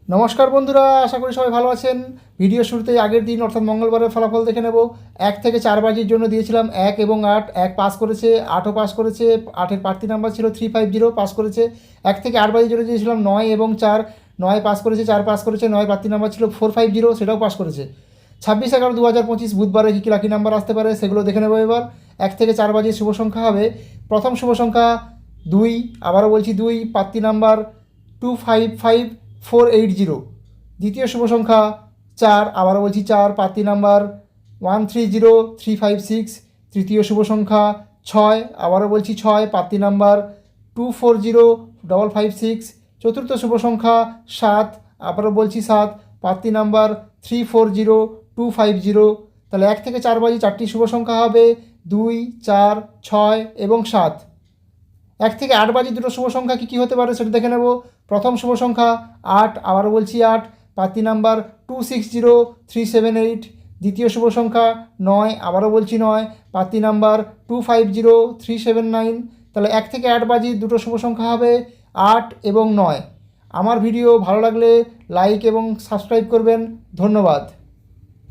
নমস্কার বন্ধুরা, আশা করি সবাই ভালো আছেন। ভিডিও শুরুতেই আগের দিন অর্থাৎ মঙ্গলবারের ফলাফল দেখে নেব। 1 থেকে 4 বাজির জন্য দিয়েছিলাম 1 এবং 8। 1 পাস করেছে, 8ও পাস করেছে। 8-এর প্রার্থী নাম্বার ছিল 350, পাস করেছে। 1 থেকে 8 বাজির জন্য দিয়েছিলাম 9 এবং 4। 9 পাস করেছে, 4 পাস করেছে। 9 প্রার্থী নাম্বার ছিল 450, সেটাও পাস করেছে। 26/11/2025 বুধবারে কী কী লাকি নাম্বার আসতে পারে সেগুলো দেখে নেব এবার। 1 থেকে 4 বাজির শুভ সংখ্যা হবে, প্রথম শুভ সংখ্যা 2, আবারও বলছি 2, প্রার্থী নাম্বার 255480। দ্বিতীয় শুভ সংখ্যা 4, আবারও বলছি 4, প্রার্থী নাম্বার 130356। তৃতীয় শুভ সংখ্যা 6, আবারও বলছি 6, প্রার্থী নাম্বার 240556। চতুর্থ শুভ সংখ্যা 7, আবারও বলছি 7, প্রার্থী নাম্বার 340250। তাহলে 1 থেকে 4 বাজি 4টি শুভ সংখ্যা হবে 2, 4, 6 এবং 7। 1 থেকে 8 বাজি দুটো শুভ সংখ্যা কী কী হতে পারে সেটা দেখে নেব। প্রথম শুভ সংখ্যা 8, আবারও বলছি 8, প্রার্থী নাম্বার 260378। দ্বিতীয় শুভ সংখ্যা 9, আবারও বলছি 9, প্রার্থী নাম্বার 250379। তাহলে 1 থেকে 8 বাজি দুটো শুভ সংখ্যা হবে 8 এবং 9। আমার ভিডিও ভালো লাগলে লাইক এবং সাবস্ক্রাইব করবেন। ধন্যবাদ।